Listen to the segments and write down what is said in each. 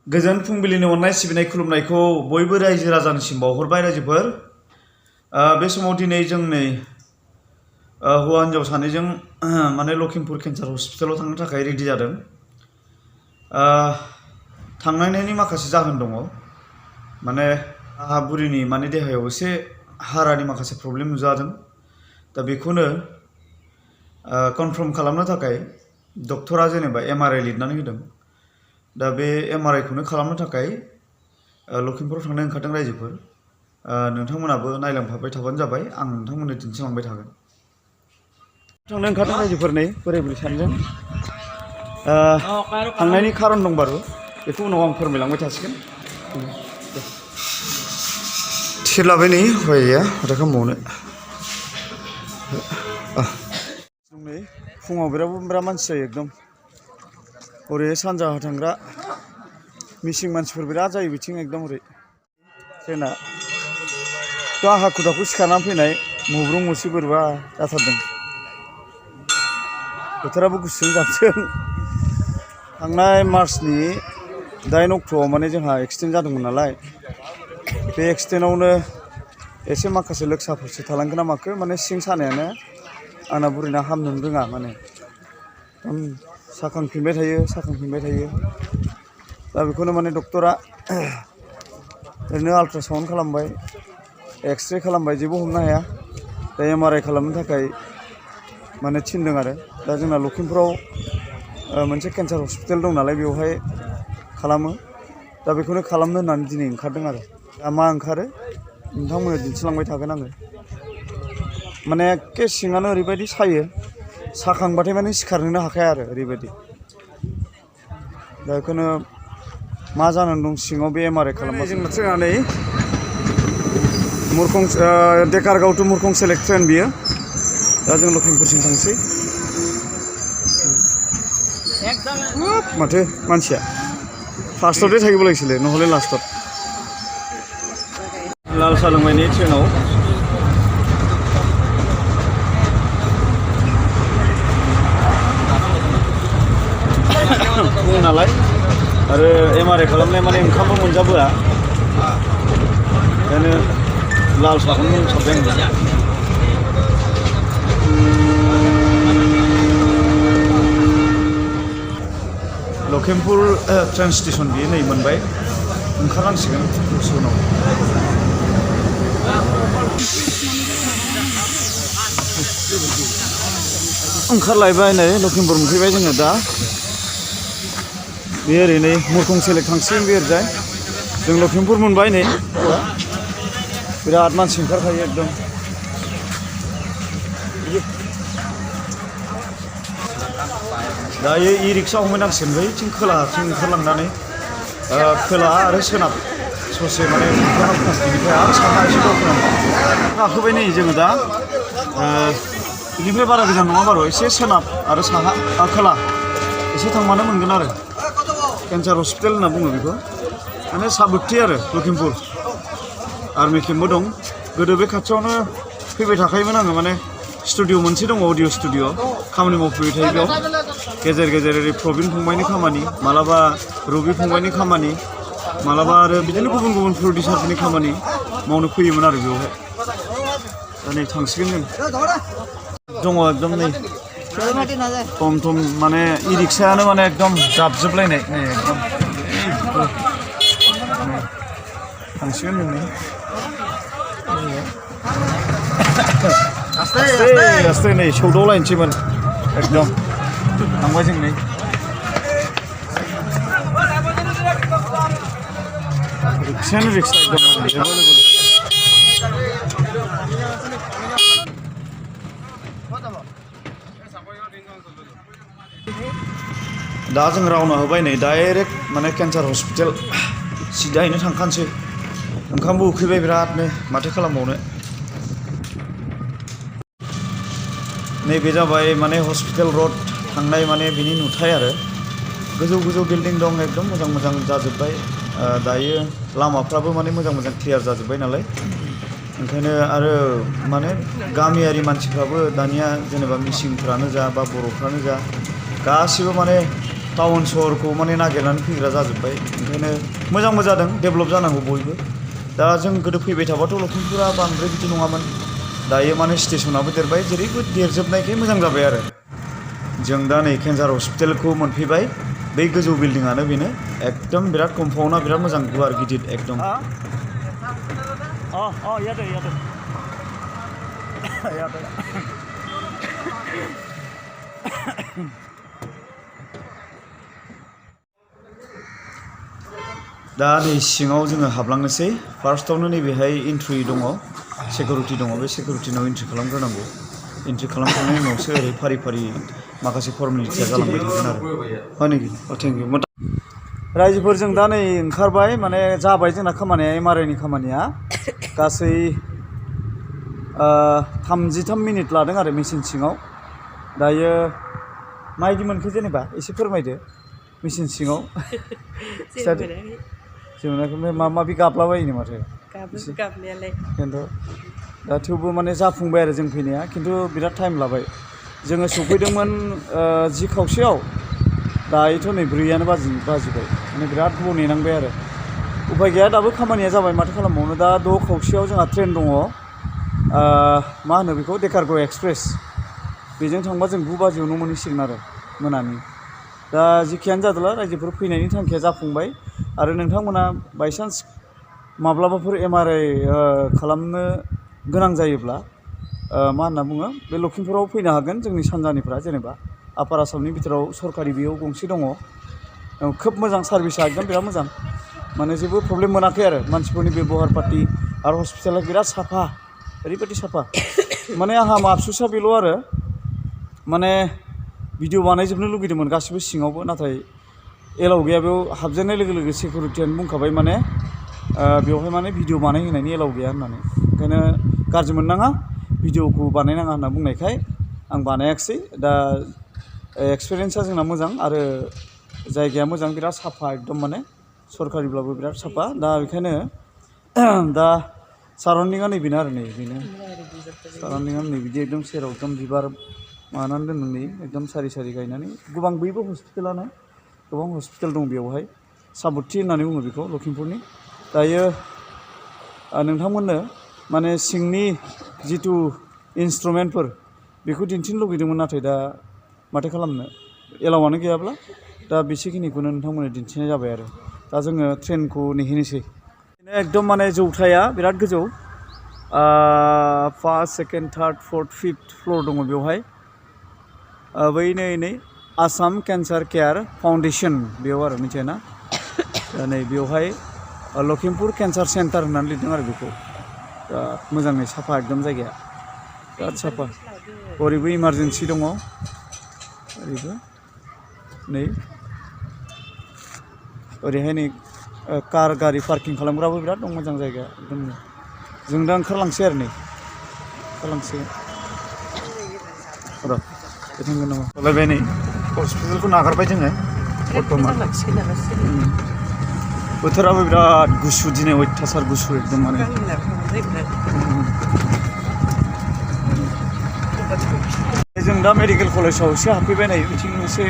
गोजोन फुंबिलिनि अननाय सिबिनाय खुलुमनायखौ बयबो रायजो राजानिसिम बावहरबाय रायजोफोर। बे समाव दिनै जों नै हौवा हिन्जाव सानैजों माने लखिमपुर केन्सार हस्पिटालाव थांनो थाखाय रेडि जादों। थांनायनि माखासे जाहोन दङ। माने आहा बुरिनि माने देहायाव एसे हारानि माखासे प्रब्लेम नुजादों। दा बेखौनो कनफार्म खालामनो थाखाय डक्टरा जेनेबा MRI लिरनानै होदों। दा बे MRI खौनो खालामनो थाखाय लखिमपुराव थांनो ओंखारदों रायजोफोर। नोंथांमोनाबो नायलांफाबाय थाबानो जाबाय, आं नोंथांमोननो दिन्थिलांबाय थागोन। थांनो ओंखारदों रायजोफोर नै बोराय बुरै सानैजों। थांनायनि खारन दं बारु, बेखौ उनाव आं फोरमायलांबाय थासिगोन। टिकेट लाबाय नै हौवाया, माथो खालामबावनो। नै फुङाव बिराद मानसि जायो एकदम। ओरै सानजाहा थांग्रा मिसिं मानसिफोर बिराद जायो बिथिं एकदम ओरै। ट्रेना हाखु दाखु सिखारनानै फैनाय, मुब्रुं मुसि बोरैबा जाथारदों। बोथोराबो गुसुजों जाबजों। थांनाय मार्चनि 8 अक्ट'आव माने जोंहा एक्सिडेन्ट जादोंमोन नालाय, बे एक्सिडेन्टआवनो एसे माखासे लोगसाफोरसो थालांगोन ना माखो, माने सिं सानायानो आंना बुरैना हामनोनो रोङा, माने साखांफिनबाय थायो। दा बेखौनो माने डक्टरा ओरैनो आल्ट्रासाउन्ड खालामबाय, एक्सरे खालामबाय, जेबो हमनो हाया। दा MRI खालामनो थाखाय माने थिनदों आरो। दा जोंना लखिमपुराव मोनसे केन्सार हस्पिटाल दं नालाय, बेवहाय खालामो। दा बेखौनो खालामनो होननानै दिनै ओंखारदों आरो। दा मा ओंखारो नोंथांमोननो दिन्थिलांबाय थागोन आङो। माने एखे सिङानो ओरैबायदि सायो, साखांबाथाय माने सिखारनोनो हाखाया आरो ओरैबायदि। दा बेखौनो मा जानानै दं सिङाव बे MRI खालामबा। जोंना ट्रेना नै डेकारगाव टु मुरखं सेलेक्ट ट्रेन बियो। दा जों लखिमपुरसिम थांसै। माथो मानसिया फार्स्टआव थायो बोलायसैलै, नहले लास्टआव। लाल साहा लोंबाय नै ट्रेनाव। फुं नालाय आरो MRI खालामनाय माने ओंखामबो मोनजाबोआ, ओंखायनो लाल साहाखौनो लोंसाबबाय आं। लखिमपुर ट्रेन स्टेसन बियो नै मोनबाय, ओंखारनांसिगोन दसे उनाव। ओंखारलायबाय नै लखिमपुर मोनफैबाय जोङो दा। बे ओरै मुरखं सेलेक्ट थांसिगोन बे ओरैजाय। जों लखिमपुर मोनबाय नै, बिराद मानसि ओंखारखायो एकदम। दायो इ-रिक्सा हमहैनांसिगोन बैथिं खोलाथिं ओंखारलांनानै। खोलाहा आरो सोनाब ससे माने बेनिफ्राय आरो साहा एसे दावखोनांगौ। गाखोबाय नै जोङो दा। बिनिफ्राय बारा गोजान नङा बारु, एसे सोनाब आरो साहा खोला एसे थांबानो मोनगोन आरो। केन्सार हस्पिटाल होनना बुङो बेखौ, माने साबोकथि आरो लखिमपुर। आर्मि केम्पबो दं। गोदो बे खाथियावनो फैबाय थाखायोमोन आङो, माने स्टुडिअ मोनसे दङ, अडिअ स्टुडिअ, खामानि मावफैबाय थायो बेयाव। गेजेर गेजेर ओरै प्रबिन फंबायनि खामानि, मालाबा रबि फंबायनि खामानि, मालाबा आरो बिदिनो गुबुन गुबुन प्रडिउसारफोरनि खामानि मावनो फैयोमोन आरो बेवहाय। दा नै थांसिगोन जों। दङ एकदम नै थम थम, माने इ-रिक्सायानो माने एकदम जाबजोबलायनाय नै एकदम। थांसिगोन जों नै। आस्ते नै सौदावलायनोसैमोन एकदम। थांबाय जों नै। रिक्सायानो रिक्सा एकदम एभेलेबल। दा जों रावना होबाय नै, डाइरेक्ट माने केन्सार हस्पिटाल सिदायैनो थांखानोसै। ओंखामबो उखैबाय बिरादनो, माथो खालामबावनो। नैबे जाबाय माने हस्पिटाल रड थांनाय माने बिनि नुथाय आरो। गोजौ गोजौ बिल्डिं दं, एकदम मोजां मोजां जाजोब्बाय। दायो लामाफ्राबो माने मोजां क्लियार जाजोब्बाय नालाय, ओंखायनो आरो माने गामियारि मानसिफ्राबो दानिया जेनेबा मिसिंफ्रानो जा बा बर'फ्रानो जा गासिबो माने टाउन सहरखौ माने नागिरनानै फैग्रा जाजोब्बाय ओंखायनो मोजांबो जादों डेभेलप जानांगौ बयबो दा जों गोदो फैबाय थाबाथ' लखिमपुरा बांद्राय बिदि नङामोन दायो माने स्टेसनाबो देरबाय जेरैबो देरजोबनायखाय मोजां जाबाय आरो जों दा नै केन्सार हस्पिटालखौ मोनफैबाय बै गोजौ बिल्डिंआनो बेनो एकदम बिराद कम्पाउन्डआ बिराद मोजां गुवार गिदिर एकदम दा नै सिङाव जोङो हाबलांनोसै फार्स्टआवनो नैबेहाय एन्ट्रि दङ सिकिउरिटि दङ बे सिकिउरिटिनाव एन्ट्रि खालामग्रोनांगौ एन्ट्रि खालामखांनायनि उनावसो ओरै फारि फारि माखासे फर्मेलिटिया जालांबाय थागोन आरो थेंक इउ रायजोफोरजों दा नै ओंखारबाय माने जाबाय जोंना खामानिया एमआरआइनि खामानिया गासै 33 मिनिट लादों आरो मेसिन सिङाव दायो माबायदि मोनखो जेनेबा एसे फोरमायदो मेसिन सिङाव जोंनाखौ माबा माबि गाबलाबायोनो माथो गाबनायालाय खिन्थु दा थेवबो माने जाफुंबाय आरो जों फैनाया खिन्थु बिराद टाइम लाबाय जोङो सफैदोंमोन 10 खावसेयाव दायोथ' नै 4 बाजिबाय माने बिराद गोबाव नेनांबाय आरो उपाय गैया दाबो खामानिया जाबाय माथो खालामबावनो दा 6 खावसेयाव जोंहा ट्रेन दङ मा होनो बेखौ डेकारगाव एक्सप्रेस बेजों थांबा जों 9 बाजियावनो मोनहैसिगोन आरो मोनानि दा जिखियानो जादोला रायजोफोर फैनायनि थांखिया जाफुंबाय आरो नोंथांमोना बायसान्स माब्लाबाफोर एमआरआइ खालामनो गोनां जायोब्ला मा होनना बुङो बे लखिमपुराव फैनो हागोन जोंनि सानजानिफ्रा जेनेबा आपार आसामनि बिथोराव सरकारि बेयाव गंसे दङ खोब मोजां सार्भिसा एकदम बिराद मोजां माने जेबो प्रब्लेम मोनाखै आरो मानसिफोरनि बेबहार पाति आरो हस्पिटाला बिराद साफा ओरैबायदि साफा माने आंहा आफसुसा बेल' आरो माने भिडिअ बानायजोबनो लुगैदोंमोन गासिबो सिङावबो नाथाय एलाउ गैया बेयाव हाबजेननाय लोगो लोगो सिकिउरिटियानो बुंखाबाय माने बेवहाय माने भिडिअ बानायहोनायनि एलाउ गैया होननानै ओंखायनो गाज्रि मोननाङा भिडिअखौ बानायनाङा होनना बुंनायखाय आं बानायाखिसै दा एक्सपिरियेन्सा जोंना मोजां आरो जायगाया मोजां बिराद साफा एकदम माने सरकारिब्लाबो बिराद साफा दा बेखायनो दा साराउन्डिंआ नैबेनो आरो बेनो साराउन्डिंआ नै बिदि एकदम सेराव एकदम बिबार मानानै दोनदों नै एकदम सारि सारि गायनानै गोबां बैबो हस्पिटालानो गोबां हस्पिटाल दं बेवहाय साबुथि होननानै बुङो बेखौ लखिमपुरनि दायो नोंथांमोननो माने सिंनि जिथु इन्सट्रुमेन्टफोर बेखौ दिन्थिनो लुगैदोंमोन नाथाय दा माथो खालामनो एलाउआनो गैयाब्ला दा बेसेखिनिखौनो नोंथांमोननो दिन्थिनाय जाबाय आरो दा जोङो ट्रेनखौ नेहैनोसै एकदम माने जौथाया बिराद गोजौ first second third fourth fifth floor दङ बेवहाय बै नै आसाम केन्सार केयार फाउन्डेसन बेयाव आरो मिथिया ना नै बेवहाय लखिमपुर केन्सार सेन्टार होननानै लिरदों आरो बेखौ बिराद मोजाङै साफा एकदम जायगाया बिराद साफा ओरैबो इमारजेन्सि दङ ओरैबो नै ओरैहाय नै कार गारि पार्किं खालामग्राबो बिराद दं मोजां जायगा एकदम जों दा ओंखारलांसै आरो नै ओंखारलांसै र' थांगोन नामा सलायबाय नै हस्पिटालखौ नागारबाय जोङो बर्थमान बोथोराबो बिराद गुसु दिनै अयथासार गुसु एकदम माने जों दा मेडिकेल कलेजाव एसे हाबफैबाय नै बिथिं एसे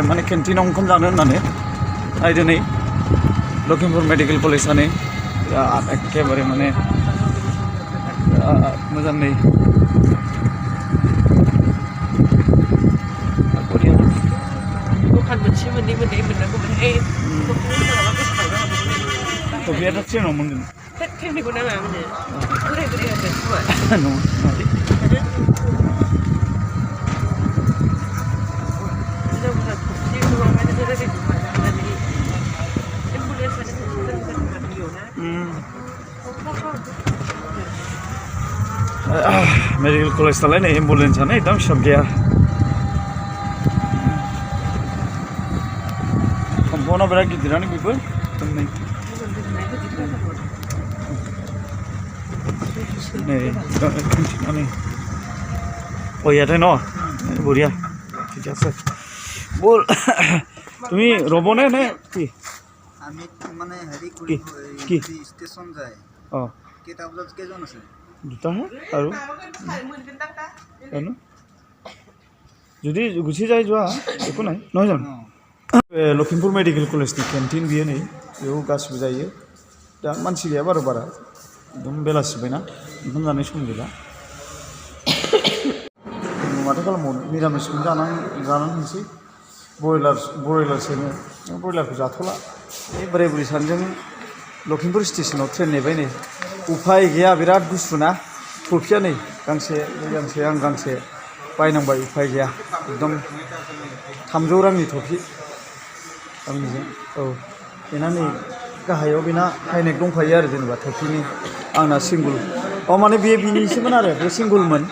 माने केन्टिनाव ओंखाम जानो होननानै नायदो नै लखिमपुर मेडिकेल कलेजआनो बिराद एखेबारे माने बिराद मोजां नै Kopinya ट्रेनाव मोनगोन ट्रेननिखौ नाङा मोनो बोराय बोराय आरो मेडिकेल कलेज नालाय नै एम्बुलेन्सआनो एकदम हिसाब गैया कम्पाउन्डआ बिराद गिदिरानो बेबो ও ইয়াতে ন বঢ়িয়া ঠিক আছে বল তুমি ৰ'বনে নে কি আমি মানে হেৰি কি ষ্টেচন যায় কেইটা বজাত কেইজন আছে দুটাহে আৰু যদি গুচি যায় যোৱা একো নাই নহয় জানো लखिमपुर मेडिकेल कलेजनि केन्टिन बियो नै बेयाव गासिबो जायो दा मानसि गैया बारा एकदम बेलासिबायना ओंखाम जानाय सम गैला माथो खालामबावनो निरामिसखौनो जानानै थांसै ब्रयलार सोनो ब्रयलारखौ जाथ'ला बे बोराय बुरै सानैजों लखिमपुर स्टेसनाव ट्रेन नेबाय नै उफाय गैया बिराद गुसु ना टफिया नै गांसे आं गांसे बायनांबाय उफाय गैया एकदम 300 रांनि टफि आंनिजों औ बेना नै गाहायाव बेना हाइनेक दंखायो आरो जेनेबा टफिनि आंना सिंगोल माने बिनिसोमोन आरो बे सिंगोलमोन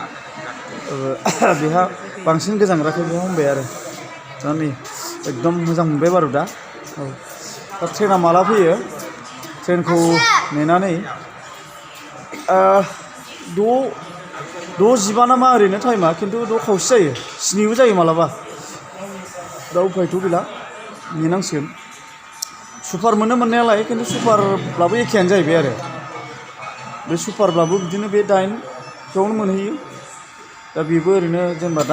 बेहा बांसिन गोजांग्राखाय बेहा हमबाय आरो दा नै एकदम मोजां मोनबाय बारु दा औ दा ट्रेना माला फैयो ट्रेनखौ नेनानै 6:15 ना मा ओरैनो टाइमा खिन्थु 6:30 जायो 7बो जायो मालाबा दा उफायथ' गैला नेनांसिगोन सुपार मोनो मोननायालाय खिन्थु सुपारब्लाबो एखेयानो जाहैबाय आरो बे सुपारब्लाबो बिदिनो बे 8 मोनहैयो दा बेबो ओरैनो जेनेबा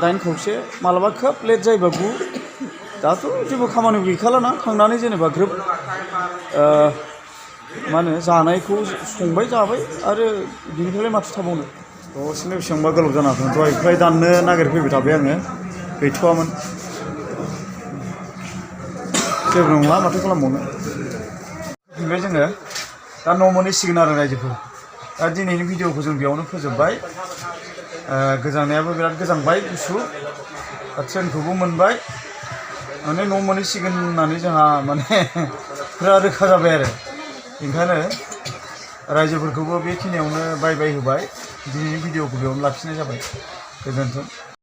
8 खावसे मालाबा खोब लेट जायोबा 9 दाथ' जेबो खामानि गैखालाना थांनानै जेनेबा ग्रोब मा होनो जानायखौ संबाय जाबाय आरो बिनिफ्राय माथो थाबावनो दसेनो बेसेबांबा गोलाव जाना दं दहाय फ्राय दाननो नागिरफैबाय थाबाय आङो गैथ'वामोन जेबो नंला माथो खालामबावनो फैबाय जोङो दा न' मोनहैसिगोन आरो रायजोफोर दा दिनैनि भिडिअखौ जों बेयावनो फोजोबबाय गोजांनायाबो बिराद गोजांबाय गुसु दा ट्रेनखौबो मोनबाय माने न' मोनहैसिगोन होननानै जोंहा माने फुरा रोखा जाबाय आरो ओंखायनो रायजोफोरखौबो बेखिनियावनो बाय होबाय दिनैनि भिडिअखौ बेयावनो लाखिनाय जाबाय गोजोन्थों